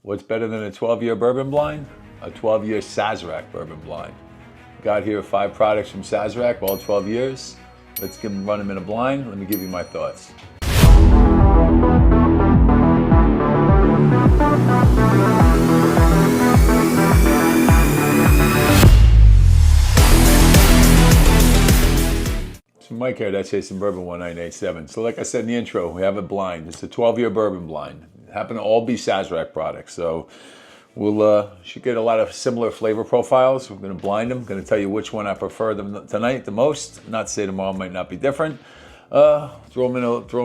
What's better than a 12-year bourbon blind? A 12-year Sazerac bourbon blind. Got here 5 products from Sazerac, all 12 years. Let's run them in a blind. Let me give you my thoughts. So Mike here, that's Chasing Bourbon 1987. So like I said in the intro, we have a blind. It's a 12-year bourbon blind. It happen to all be Sazerac products. So we'll should get a lot of similar flavor profiles. We're going to blind them. Going to tell you which one I prefer tonight the most. Not to say tomorrow might not be different. Throw them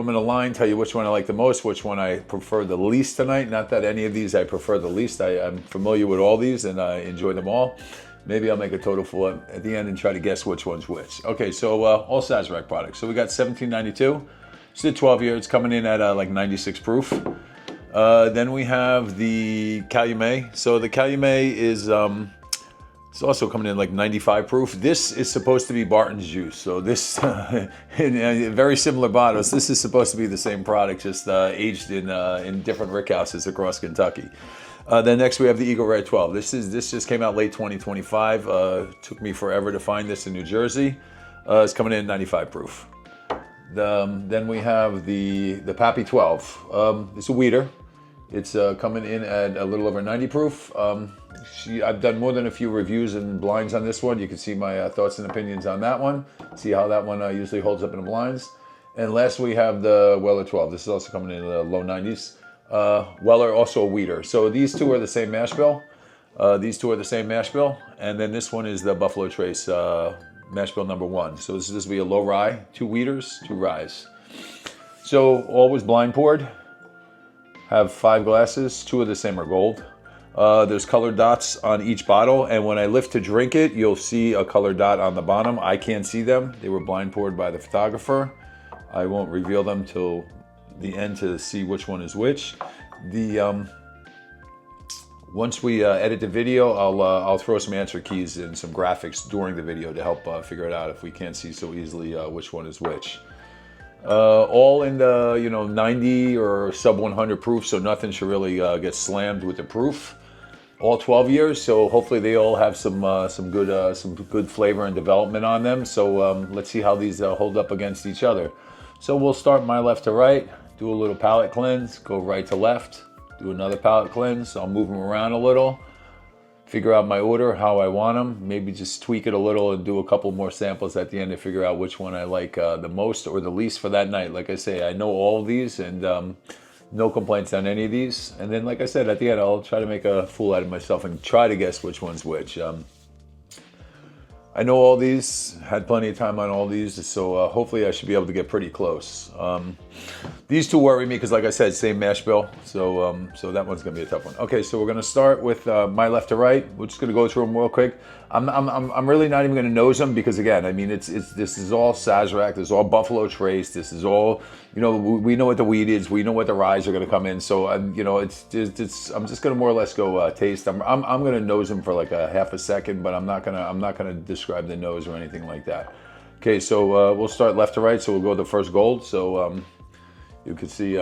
in a line. Tell you which one I like the most, which one I prefer the least tonight. Not that any of these I prefer the least. I'm familiar with all these and I enjoy them all. Maybe I'll make a total for it at the end and try to guess which one's which. Okay, so all Sazerac products. So we got 1792. It's the 12-year. It's coming in at like 96 proof. Then we have the Calumet. So the Calumet is it's also coming in like 95 proof. This is supposed to be Barton's juice. So this, in very similar bottles, this is supposed to be the same product, just aged in different rickhouses across Kentucky. Then next we have the Eagle Rare 12. This just came out late 2025. Took me forever to find this in New Jersey. It's coming in at 95 proof. Then we have the Pappy 12. It's a weeder. It's coming in at a little over 90 proof. I've done more than a few reviews and blinds on this one. You can see my thoughts and opinions on that one. See how that one usually holds up in the blinds. And last we have the Weller 12. This is also coming in the low 90s. Weller, also a weeder. So these two are the same mash bill. And then this one is the Buffalo Trace mash bill number 1. So this will be a low rye, 2 weeders, 2 ryes. So always blind poured. Have 5 glasses. 2 of the same are gold. There's colored dots on each bottle, and when I lift to drink it, you'll see a colored dot on the bottom. I can't see them. They were blind poured by the photographer. I won't reveal them till the end to see which one is which. Once we edit the video, I'll throw some answer keys and some graphics during the video to help figure it out if we can't see so easily which one is which. All in the 90 or sub 100 proof, so nothing should really get slammed with the proof. All 12 years, so hopefully they all have some good flavor and development on them. So let's see how these hold up against each other. So we'll start my left to right, do a little palate cleanse, go right to left, do another palate cleanse. I'll move them around a little, figure out my order, how I want them, maybe just tweak it a little and do a couple more samples at the end to figure out which one I like the most or the least for that night. Like I say, I know all of these and no complaints on any of these. And then, like I said, at the end, I'll try to make a fool out of myself and try to guess which one's which. I know all these, had plenty of time on all these, so hopefully I should be able to get pretty close. These two worry me because, like I said, same mash bill, so that one's gonna be a tough one. Okay, so we're gonna start with my left to right. We're just gonna go through them real quick. I'm really not even gonna nose them because, again, I mean, this is all Sazerac. This is all Buffalo Trace. This is all, we know what the wheat is. We know what the ryes are gonna come in. So I'm just gonna more or less go taste. I'm gonna nose them for like a half a second, but I'm not gonna describe the nose or anything like that. Okay, so we'll start left to right. So we'll go the first gold. So you can see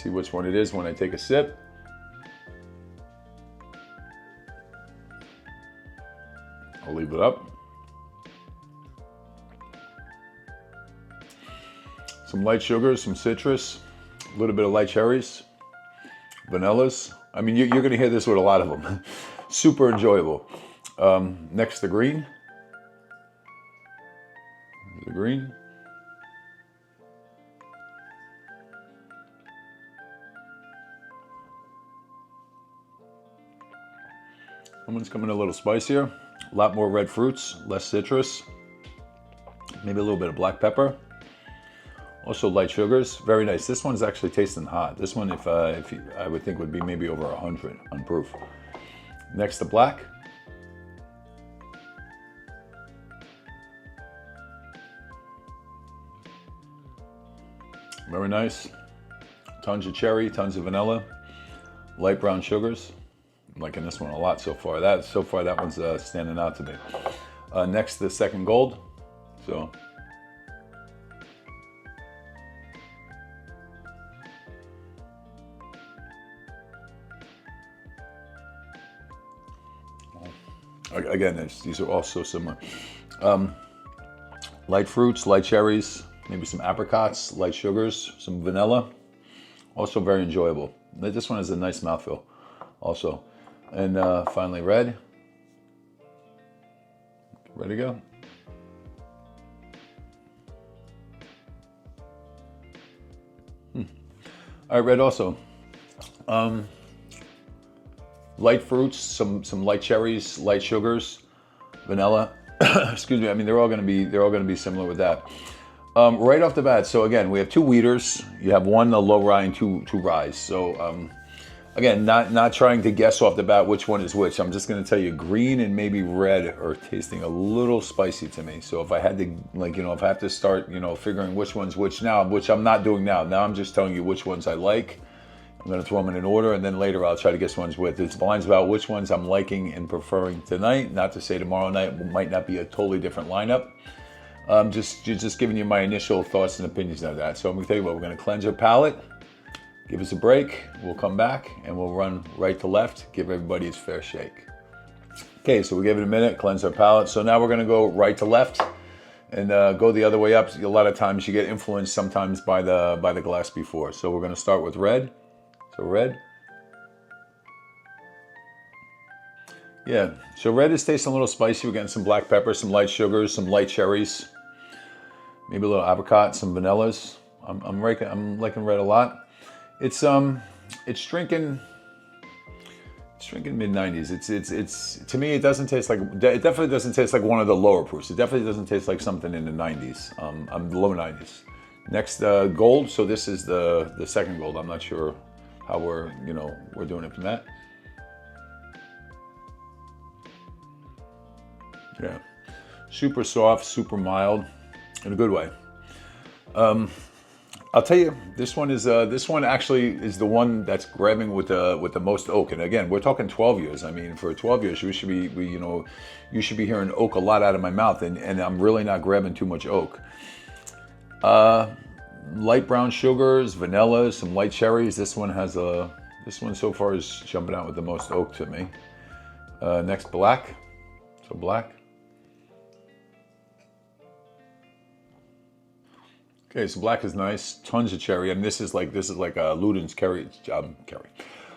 which one it is when I take a sip. I'll leave it up. Some light sugars, some citrus, a little bit of light cherries, vanillas. I mean, you're going to hear this with a lot of them. Super enjoyable. Next, the green. The green. Someone's coming a little spicier. A lot more red fruits, less citrus. Maybe a little bit of black pepper. Also light sugars, very nice. This one's actually tasting hot. This one, I would think would be maybe over 100 on proof. Next, the black. Very nice. Tons of cherry, tons of vanilla, light brown sugars. I'm liking this one a lot so far. That one's standing out to me. Next, the second gold. So Again, these are also similar. Light fruits, light cherries, maybe some apricots, light sugars, some vanilla. Also very enjoyable. This one has a nice mouthfeel also. And finally red. Ready to go? All right, red also. Light fruits, some light cherries, light sugars, vanilla. Excuse me. I mean, they're all going to be similar with that. Right off the bat. So again, we have 2 wheaters. You have 1 low rye and 2 ryes. So again, not trying to guess off the bat which one is which. I'm just going to tell you, green and maybe red are tasting a little spicy to me. So if I had to, like, if I have to start, figuring which one's which now, which I'm not doing now. Now I'm just telling you which ones I like. I'm going to throw them in an order, and then later I'll try to guess ones with. It's blinds about which ones I'm liking and preferring tonight. Not to say tomorrow night might not be a totally different lineup. Just giving you my initial thoughts and opinions on that. So I'm going to tell you what, we're going to cleanse our palate, give us a break, we'll come back, and we'll run right to left, give everybody its fair shake. Okay, so we gave it a minute, cleanse our palate. So now we're going to go right to left and go the other way up. A lot of times you get influenced sometimes by the glass before. So we're going to start with red. So red. Yeah, so red is tasting a little spicy. We're getting some black pepper, some light sugars, some light cherries, maybe a little apricot, some vanillas. I'm liking red a lot. It's drinking mid-90s. It's to me, it definitely doesn't taste like one of the lower proofs. It definitely doesn't taste like something in the 90s. I'm low 90s. Next, gold. So this is the second gold. I'm not sure how we're doing it from that. Yeah, super soft, super mild, in a good way. I'll tell you, this one actually is the one that's grabbing with the most oak. And again, we're talking 12 years. I mean, for 12 years, you should be hearing oak a lot out of my mouth, and I'm really not grabbing too much oak. Light brown sugars, vanilla, some light cherries. This one so far is jumping out with the most oak to me. Next, black. So black. Okay, so black is nice. Tons of cherry, and this is like Luden's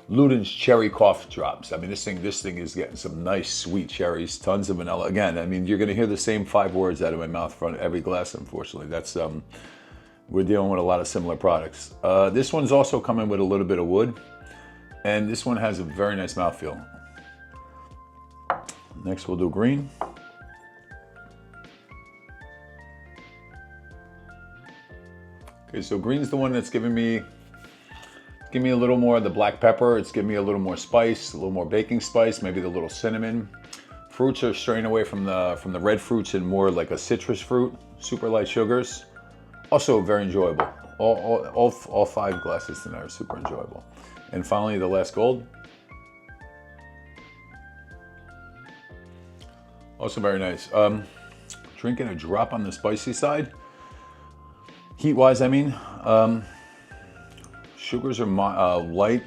Luden's cherry cough drops. I mean, this thing is getting some nice sweet cherries. Tons of vanilla. Again, I mean, you're going to hear the same 5 words out of my mouth from every glass. Unfortunately, that's we're dealing with a lot of similar products. This one's also coming with a little bit of wood, and this one has a very nice mouthfeel. Next, we'll do green. Okay, so green's the one that's giving me a little more of the black pepper. It's giving me a little more spice, a little more baking spice, maybe the little cinnamon. Fruits are straying away from the red fruits and more like a citrus fruit. Super light sugars. Also very enjoyable. All 5 glasses tonight are super enjoyable. And finally, the last gold. Also very nice. Drinking a drop on the spicy side. Heat-wise, I mean, sugars are light.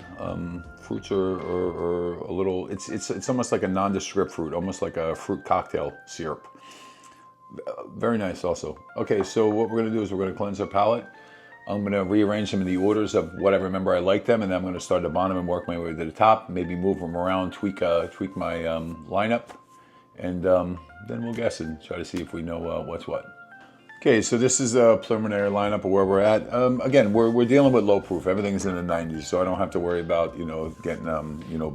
Fruits are a little. It's almost like a nondescript fruit, almost like a fruit cocktail syrup. Very nice, also. Okay, so what we're going to do is we're going to cleanse our palate. I'm going to rearrange them in the orders of what I remember I like them, and then I'm going to start at the bottom and work my way to the top. Maybe move them around, tweak my lineup, and then we'll guess and try to see if we know what's what. Okay, so this is a preliminary lineup of where we're at. Again, we're dealing with low proof. Everything's in the 90s, so I don't have to worry about getting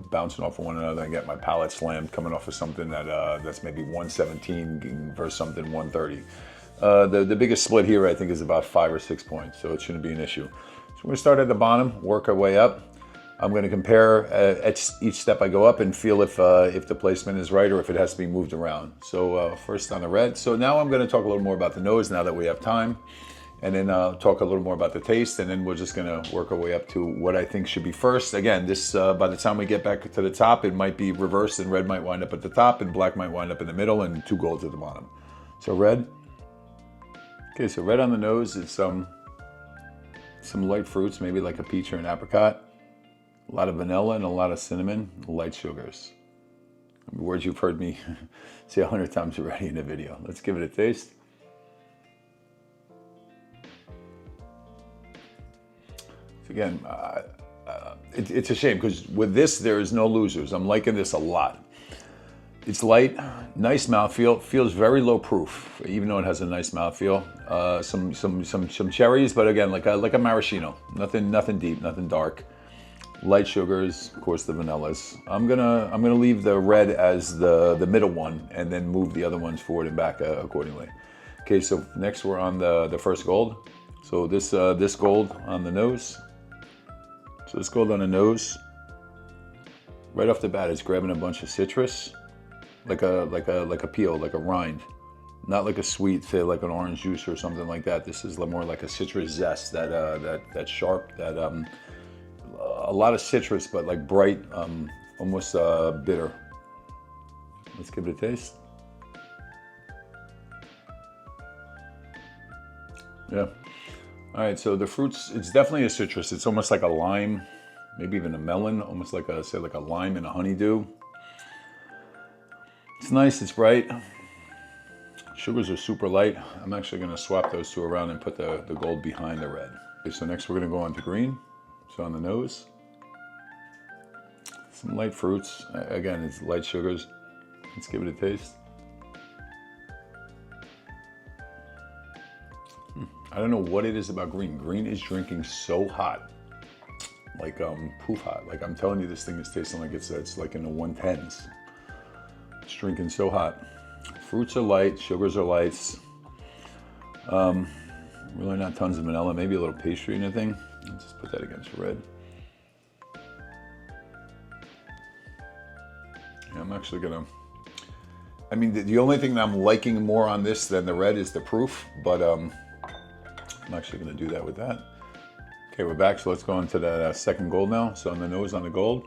bouncing off of one another and get my palate slammed coming off of something that's maybe 117 versus something 130. The biggest split here I think is about 5 or 6 points, so it shouldn't be an issue. So we're going to start at the bottom, work our way up. I'm going to compare at each step I go up and feel if the placement is right or if it has to be moved around. So first on the red. So now I'm going to talk a little more about the nose now that we have time, and then talk a little more about the taste, and then we're just going to work our way up to what I think should be first. Again, this by the time we get back to the top, it might be reversed, and red might wind up at the top, and black might wind up in the middle, and 2 golds at the bottom. So red. Okay, so red on the nose is some light fruits, maybe like a peach or an apricot. A lot of vanilla and a lot of cinnamon, light sugars. Words you've heard me say 100 times already in the video. Let's give it a taste. So again, it's a shame because with this, there is no losers. I'm liking this a lot. It's light, nice mouthfeel, feels very low proof, even though it has a nice mouthfeel. Some cherries, but again, like a maraschino. Nothing deep, nothing dark. Light sugars, of course, the vanillas. I'm gonna leave the red as the middle one, and then move the other ones forward and back accordingly. Okay, so next we're on the first gold. So this gold on the nose. So this gold on the nose, right off the bat, it's grabbing a bunch of citrus. Like a peel, like a rind, not like a sweet, say like an orange juice or something like that. This is more like a citrus zest, that sharp, that a lot of citrus, but like bright, almost bitter. Let's give it a taste. Yeah. All right. So the fruits, it's definitely a citrus. It's almost like a lime, maybe even a melon, almost like say like a lime and a honeydew. It's nice, it's bright. Sugars are super light. I'm actually gonna swap those two around and put the gold behind the red. Okay, so next we're gonna go on to green. So on the nose, some light fruits. Again, it's light sugars. Let's give it a taste. I don't know what it is about green. Green is drinking so hot, like poof hot. Like I'm telling you, this thing is tasting like it's like in the 110s. It's drinking so hot. Fruits are light, sugars are lights. Really not tons of vanilla, maybe a little pastry and a thing. Let's just put that against red. Yeah, I'm actually gonna, I mean, the only thing that I'm liking more on this than the red is the proof, but I'm actually gonna do that with that. Okay, we're back, so let's go into that second gold now. So on the nose, on the gold,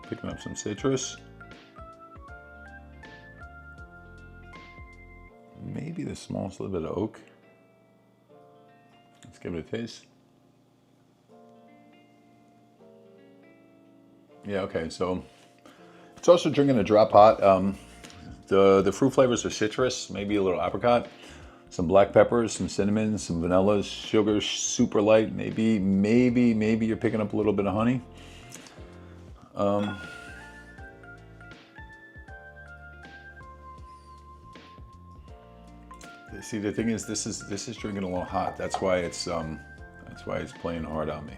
picking up some citrus. Maybe the smallest little bit of oak. Let's give it a taste. Yeah, okay, so it's also drinking a drop hot. The fruit flavors are citrus, maybe a little apricot, some black peppers, some cinnamon, some vanillas, sugar, super light. Maybe you're picking up a little bit of honey. See, the thing is, this is drinking a little hot. That's why it's playing hard on me.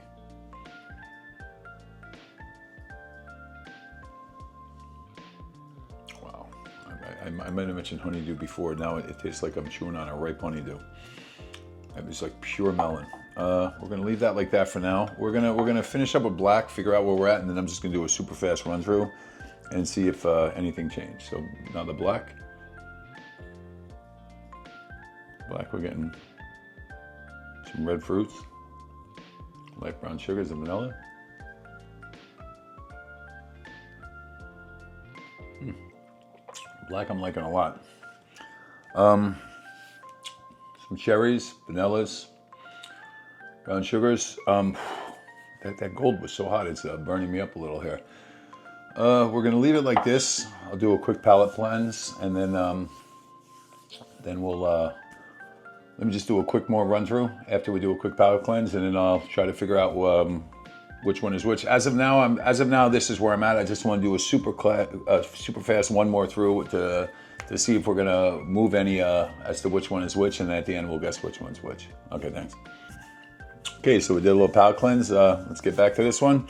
Wow, I might have mentioned honeydew before. Now it tastes like I'm chewing on a ripe honeydew. It's like pure melon. We're gonna leave that like that for now. We're gonna finish up with black, figure out where we're at, and then I'm just gonna do a super fast run through and see if anything changed. So now the black. Black, we're getting some red fruits, light brown sugars and vanilla. Black I'm liking a lot. Some cherries, vanillas, brown sugars. That gold was so hot, it's burning me up a little here. We're gonna leave it like this. I'll do a quick palate cleanse, and then we'll let me just do a quick more run through after we do a quick palate cleanse, and then I'll try to figure out which one is which. As of now, this is where I'm at. I just want to do a super fast one more through to see if we're gonna move any as to which one is which, and at the end we'll guess which one's which. Okay, thanks. Okay, so we did a little palate cleanse. Let's get back to this one.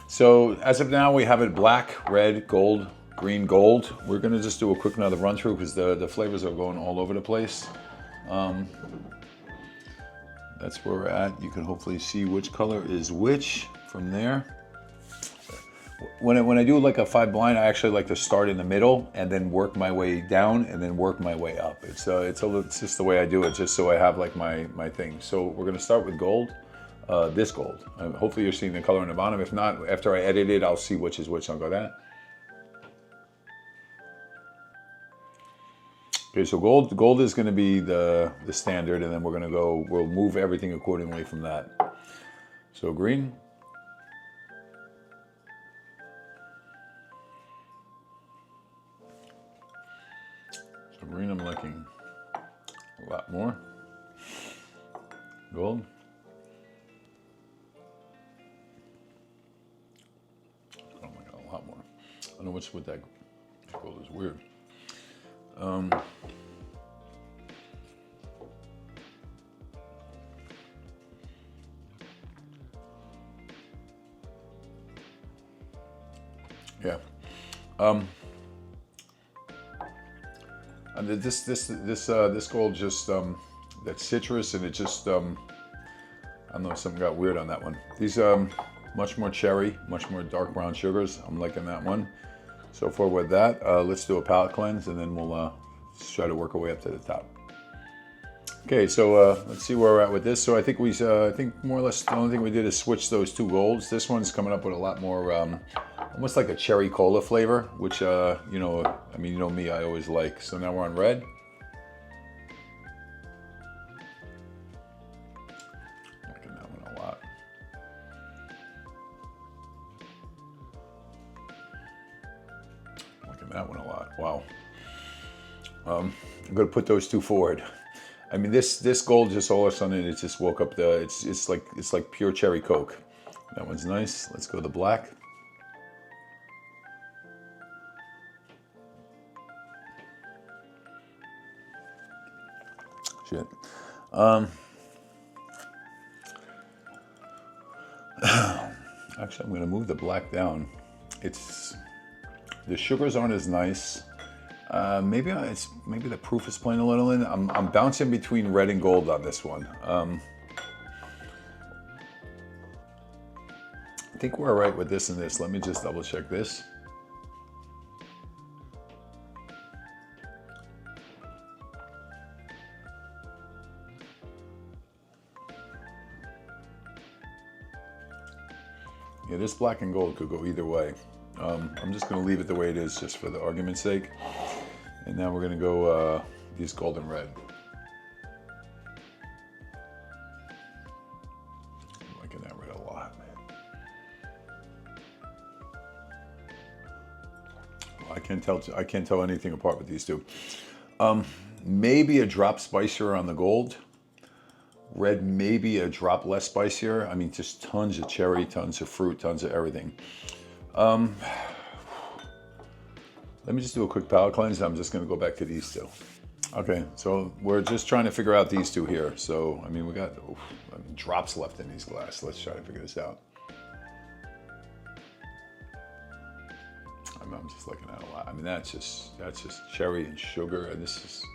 So as of now, we have it black, red, gold, green, gold. We're gonna just do a quick another run through because the flavors are going all over the place. That's where we're at. You can hopefully see which color is which from there. When I do like a 5 blind, I actually like to start in the middle and then work my way down and then work my way up. It's just the way I do it, just so I have like my thing. So we're gonna start with gold. This gold. Hopefully you're seeing the color in the bottom. If not, after I edit it, I'll see which is which. I'll go that. Okay, so gold is going to be the standard, and then we'll move everything accordingly from that. So green. Green I'm liking a lot more. Gold. Oh my God, a lot more. I don't know what's with that gold is weird. Yeah. And this gold just that citrus, and it just I don't know, something got weird on that one. These much more cherry, much more dark brown sugars. I'm liking that one. So far with that, let's do a palate cleanse, and then we'll try to work our way up to the top. Okay, so let's see where we're at with this. So I think I think more or less the only thing we did is switch those two golds. This one's coming up with a lot more, almost like a cherry cola flavor, which you know, I mean, you know me, I always like. So now we're on red. Liking that one a lot. Liking that one a lot. Wow. I'm gonna put those two forward. I mean, this gold just all of a sudden it just woke up the. It's like pure cherry Coke. That one's nice. Let's go to the black. Shit. Actually, I'm going to move the black down. The sugars aren't as nice. Maybe the proof is playing a little in. I'm bouncing between red and gold on this one. I think we're all right with this and this. Let me just double check this. Yeah, this black and gold could go either way. I'm just going to leave it the way it is just for the argument's sake. And now we're going to go these gold and red. I'm liking that red a lot, man. Well, I can't tell anything apart with these two. Maybe a drop spicier on the gold. Red, maybe a drop less spicier. I mean, just tons of cherry, tons of fruit, tons of everything. Let me just do a quick palate cleanse. I'm just going to go back to these two. Okay, so we're just trying to figure out these two here. So, I mean, we got drops left in these glass. Let's try to figure this out. I'm just looking at a lot. I mean, that's just cherry and sugar, and this is.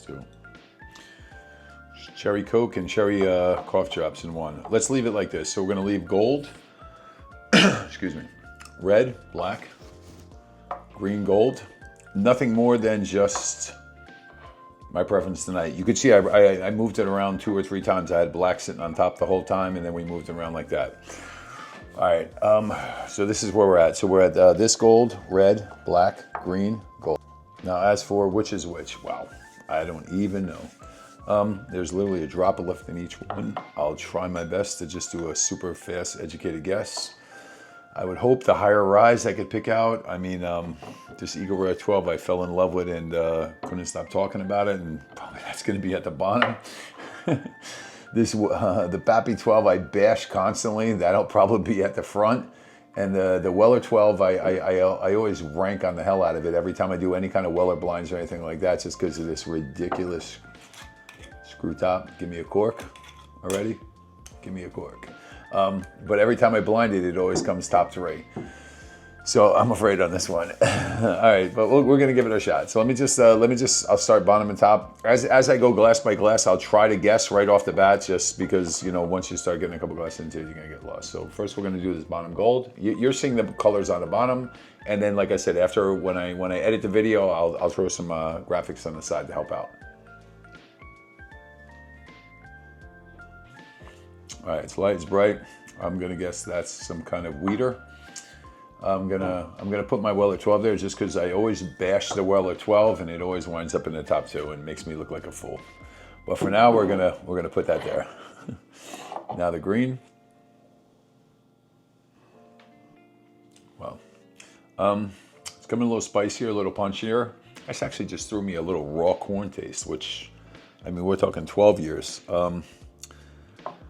Two. Cherry Coke and cherry cough drops in one. Let's leave it like this. So we're going to leave gold, excuse me, red, black, green, gold. Nothing more than just my preference tonight. You could see I moved it around 2 or 3 times. I had black sitting on top the whole time, and then we moved it around like that. All right, so this is where we're at. So we're at this gold, red, black, green, gold. Now as for which is which, wow. I don't even know. There's literally a drop of left in each one. I'll try my best to just do a super fast, educated guess. I would hope the higher rise I could pick out. I mean, this Eagle Rare 12 I fell in love with and couldn't stop talking about it, and probably that's going to be at the bottom. The Pappy 12 I bash constantly. That'll probably be at the front. And the Weller 12, I always rank on the hell out of it every time I do any kind of Weller blinds or anything like that, just because of this ridiculous screw top. Give me a cork already. Give me a cork. But every time I blind it, it always comes top 3. So I'm afraid on this one. All right, but we're gonna give it a shot. So let me just, I'll start bottom and top. As I go glass by glass, I'll try to guess right off the bat, just because, you know, once you start getting a couple glasses into it, you're gonna get lost. So first we're gonna do this bottom gold. You're seeing the colors on the bottom. And then, like I said, after when I edit the video, I'll throw some graphics on the side to help out. All right, it's light, it's bright. I'm gonna guess that's some kind of weeder. I'm gonna put my Weller 12 there just because I always bash the Weller 12 and it always winds up in the top 2 and makes me look like a fool. But for now, we're gonna put that there. Now the green. Well, It's coming a little spicier, a little punchier. This actually just threw me a little raw corn taste, which, I mean, we're talking 12 years.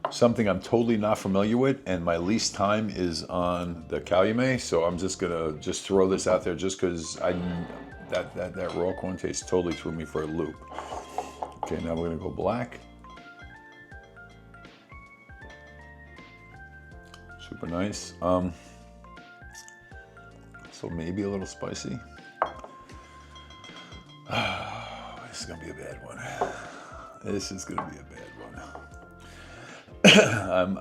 Something I'm totally not familiar with, and my least time is on the Calumet, so I'm just gonna throw this out there just because that raw corn taste totally threw me for a loop. Okay, now we're gonna go black. Super nice. So maybe a little spicy. This is gonna be a bad one. This is gonna be a bad one.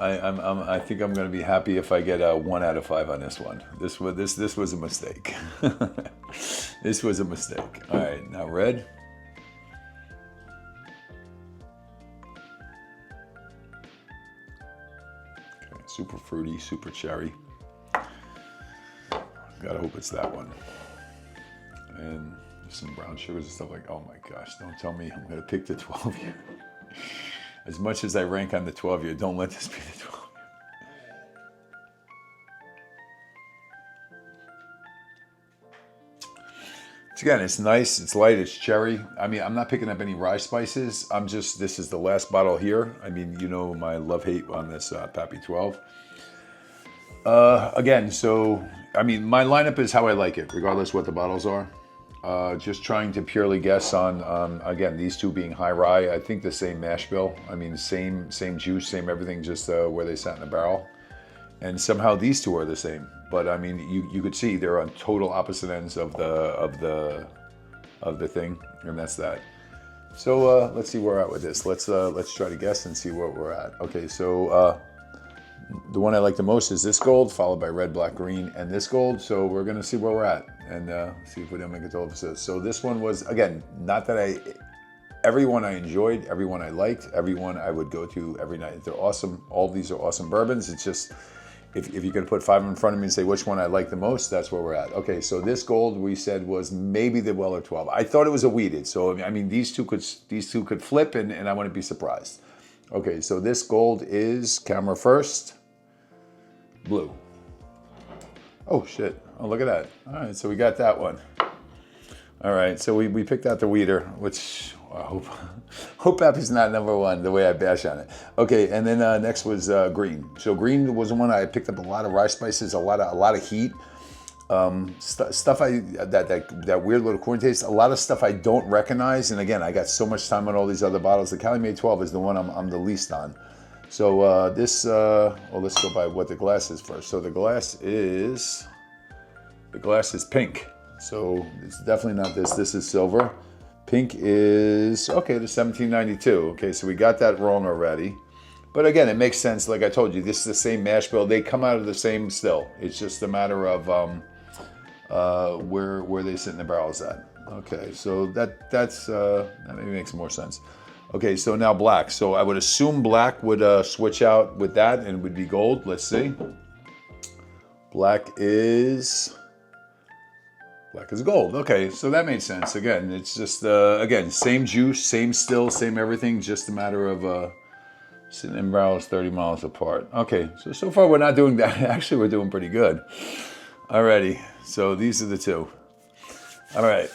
I think I'm gonna be happy if I get a 1 out of 5 on this one. This was a mistake. This was a mistake. All right, now red. Okay, super fruity, super cherry. Gotta hope it's that one. And some brown sugars and stuff like, oh my gosh, don't tell me I'm gonna pick the 12 year. As much as I rank on the 12 year, don't let this be the 12 year. Again, it's nice, it's light, it's cherry. I mean, I'm not picking up any rye spices. This is the last bottle here. I mean, you know my love-hate on this Pappy 12. Again, so, I mean, my lineup is how I like it, regardless what the bottles are. Just trying to purely guess on again, these two being high rye. I think the same mash bill. I mean, same juice, same everything, just where they sat in the barrel. And somehow these two are the same. But I mean, you could see they're on total opposite ends of the thing, and that's that. So let's see where we're at with this. Let's try to guess and see where we're at. Okay, so the one I like the most is this gold, followed by red, black, green, and this gold. So we're gonna see where we're at and see if we don't make it to all of us. So this one was, again, not that everyone I enjoyed, everyone I liked, everyone I would go to every night. They're awesome. All of these are awesome bourbons. It's just, if you're gonna put 5 in front of me and say which one I like the most, that's where we're at. Okay, so this gold we said was maybe the Weller 12. I thought it was a wheated. So I mean, these two could flip, and I wouldn't be surprised. Okay, so this gold is, camera first, blue. Oh shit, oh look at that. All right, so we got that one. All right, so we picked out the weeder, which I hope Pappy's not number one, the way I bash on it. Okay, and then next was green. So green was the one I picked up a lot of rye spices, a lot of heat. Stuff that weird little corn taste, a lot of stuff I don't recognize. And again, I got so much time on all these other bottles. The Calumet 12 is the one I'm the least on. So let's go by what the glass is first. So the glass is pink. So it's definitely not this. This is silver. Pink is, okay, the 1792. Okay, so we got that wrong already. But again, it makes sense. Like I told you, this is the same mash bill. They come out of the same still. It's just a matter of where they sit in the barrels at. Okay, so that maybe makes more sense. Okay, so now black. So I would assume black would switch out with that and would be gold. Let's see. Black is gold. Okay, so that made sense. Again, it's just again, same juice, same still, same everything. Just a matter of sitting in barrels 30 miles apart. Okay, so far we're not doing that. Actually, we're doing pretty good. Alrighty, so these are the two. All right,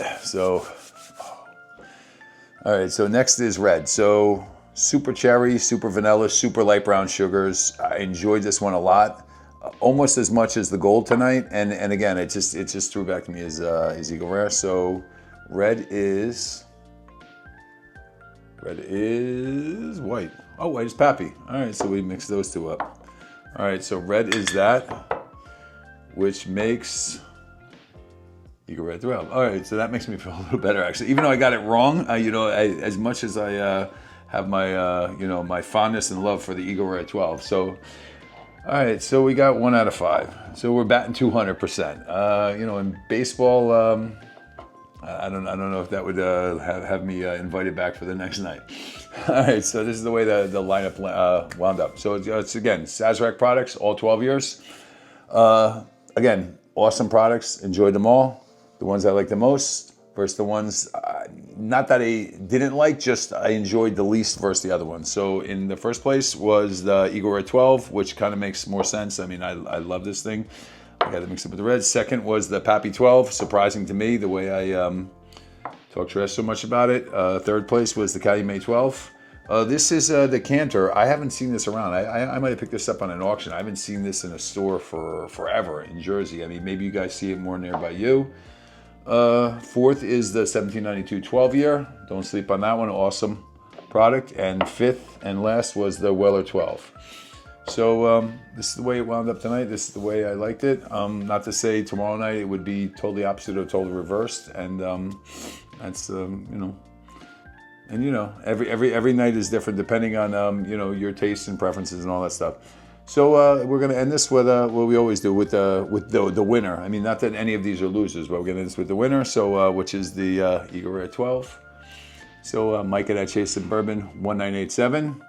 so next is red. So super cherry, super vanilla, super light brown sugars. I enjoyed this one a lot, almost as much as the gold tonight. And again, it just threw back to me as Eagle Rare. So red is white. Oh, white is Pappy. All right, so we mix those two up. All right, so red is that, which makes Eagle Rare 12. All right, so that makes me feel a little better, actually. Even though I got it wrong, as much as I have my, my fondness and love for the Eagle Rare 12. So, all right, so we got 1 out of 5. So we're batting 200%. In baseball, I don't know if that would have me invited back for the next night. All right, so this is the way the lineup wound up. So it's again, Sazerac products, all 12 years. Again, awesome products, enjoyed them all. The ones I like the most versus the ones, not that I didn't like, just I enjoyed the least versus the other ones. So in the first place was the Eagle Rare 12, which kind of makes more sense. I mean, I love this thing. I got to mix it with the red. Second was the Pappy 12, surprising to me the way I talk trash so much about it. Third place was the Calumet 12. This is the Cantor. I haven't seen this around. I might have picked this up on an auction. I haven't seen this in a store for forever in Jersey. I mean, maybe you guys see it more nearby you. Fourth is the 1792 12-year. Don't sleep on that one. Awesome product. And fifth and last was the Weller 12. So this is the way it wound up tonight. This is the way I liked it. Not to say tomorrow night it would be totally opposite or totally reversed. And that's you know. And you know, every night is different depending on you know, your tastes and preferences and all that stuff. So we're gonna end this with what we always do with the winner. I mean, not that any of these are losers, but we're gonna end this with the winner. So which is the Eagle Rare 12. So Mike at Chase and Bourbon 1987.